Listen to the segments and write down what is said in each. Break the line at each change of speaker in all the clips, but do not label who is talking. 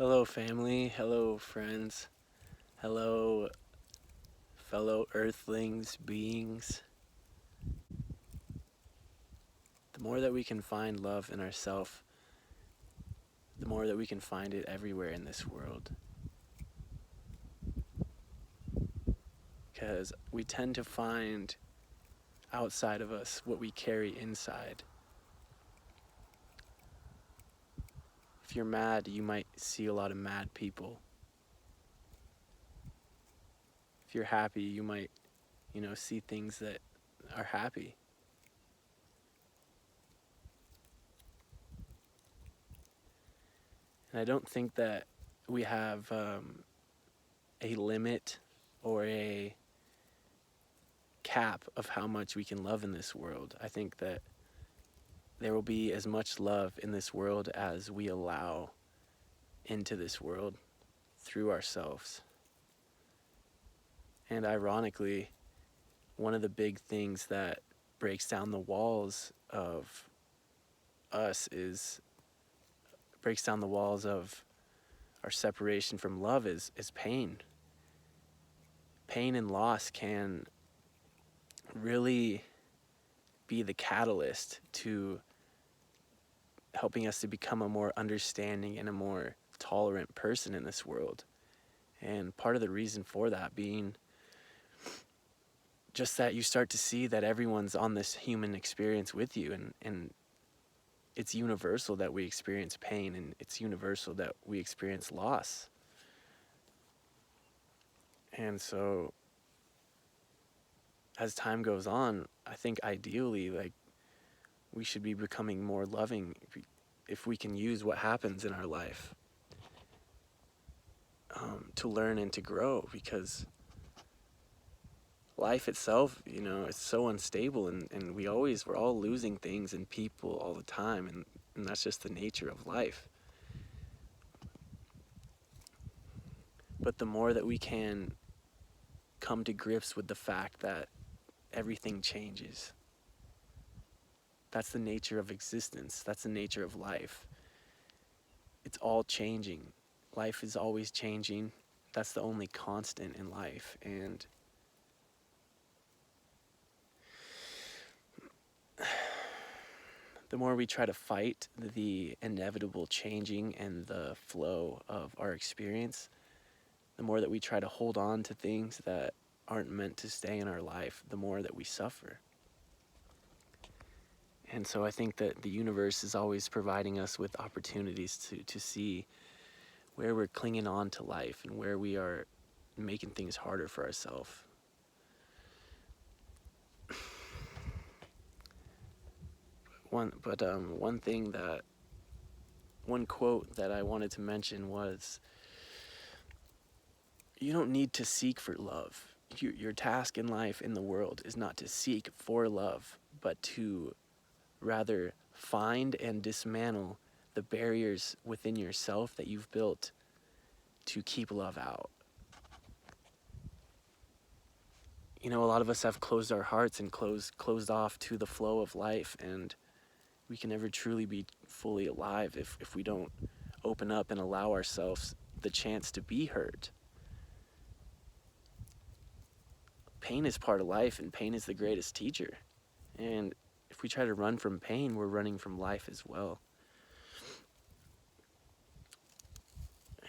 Hello, family. Hello, friends. Hello, fellow earthlings, beings. The more that we can find love in ourselves, the more that we can find it everywhere in this world. Because we tend to find outside of us what we carry inside. If you're mad, you might see a lot of mad people. If you're happy, you might, see things that are happy. And I don't think that we have a limit or a cap of how much we can love in this world. I think that there will be as much love in this world as we allow into this world through ourselves. And ironically, one of the big things that breaks down the walls of us breaks down the walls of our separation from love is pain. Pain and loss can really be the catalyst to helping us to become a more understanding and a more tolerant person in this world. And part of the reason for that being just that you start to see that everyone's on this human experience with you, and it's universal that we experience pain, and it's universal that we experience loss. And so as time goes on, I think ideally, like, we should be becoming more loving if we can use what happens in our life to learn and to grow, because life itself, it's so unstable, and we're all losing things and people all the time, and that's just the nature of life. But the more that we can come to grips with the fact that everything changes, that's the nature of existence, that's the nature of life. It's all changing. Life is always changing. That's the only constant in life. And the more we try to fight the inevitable changing and the flow of our experience, the more that we try to hold on to things that aren't meant to stay in our life, the more that we suffer. And so I think that the universe is always providing us with opportunities to see where we're clinging on to life and where we are making things harder for ourselves. One quote that I wanted to mention was, you don't need to seek for love. Your task in life, in the world, is not to seek for love, but to rather find and dismantle the barriers within yourself that you've built to keep love out. A lot of us have closed our hearts and closed off to the flow of life, and we can never truly be fully alive if we don't open up and allow ourselves the chance to be hurt. Pain is part of life, and pain is the greatest teacher. And if we try to run from pain, we're running from life as well.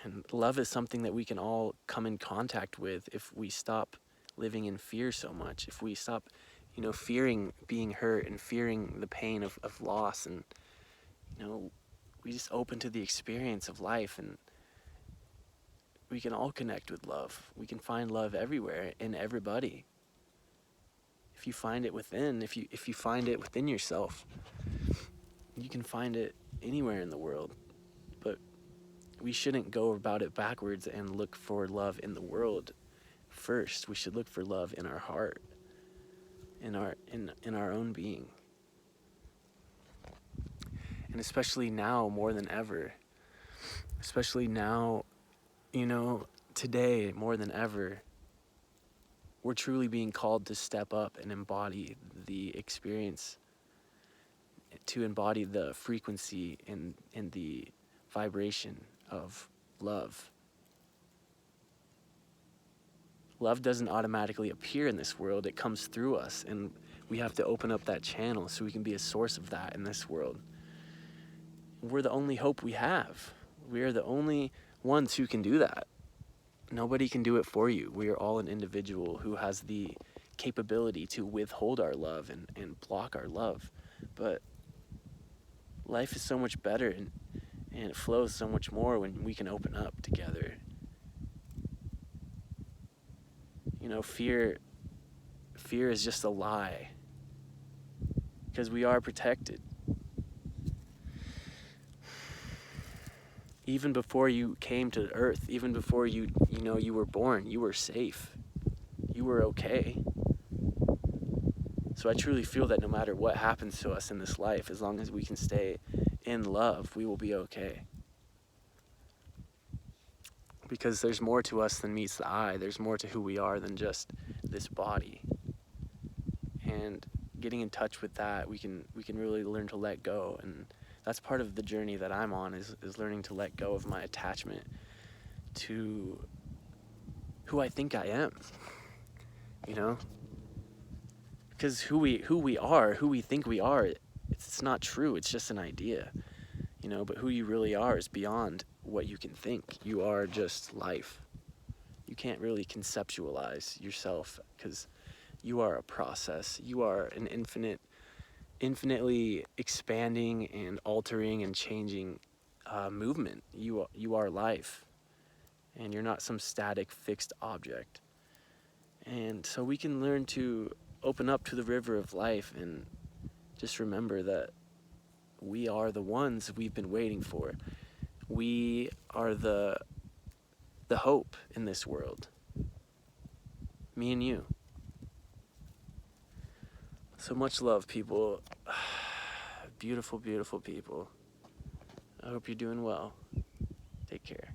And love is something that we can all come in contact with if we stop living in fear so much. If we stop, fearing being hurt and fearing the pain of loss, and, we just open to the experience of life, and we can all connect with love. We can find love everywhere, in everybody. If you find it within, if you find it within yourself, you can find it anywhere in the world. But we shouldn't go about it backwards and look for love in the world first. We should look for love in our heart, in our own being. And especially now more than ever, especially now, today more than ever, we're truly being called to step up and embody the experience, to embody the frequency and the vibration of love. Love doesn't automatically appear in this world. It comes through us, and we have to open up that channel so we can be a source of that in this world. We're the only hope we have. We are the only ones who can do that. Nobody can do it for you. We are all an individual who has the capability to withhold our love and block our love. But life is so much better, and it flows so much more when we can open up together. You know, fear is just a lie, because we are protected. Even before you came to earth, even before you were born, you were safe. You were okay. So I truly feel that no matter what happens to us in this life, as long as we can stay in love, we will be okay. Because there's more to us than meets the eye. There's more to who we are than just this body. And getting in touch with that, we can really learn to let go. And that's part of the journey that I'm on, is learning to let go of my attachment to who I think I am. You know? Because who we think we are, it's not true. It's just an idea. You know, but who you really are is beyond what you can think. You are just life. You can't really conceptualize yourself, because you are a process. You are an infinitely expanding and altering and changing movement. You are life, and you're not some static, fixed object. And so we can learn to open up to the river of life and just remember that we are the ones we've been waiting for. We are the hope in this world. Me and you. So much love, people. Beautiful, beautiful people. I hope you're doing well. Take care.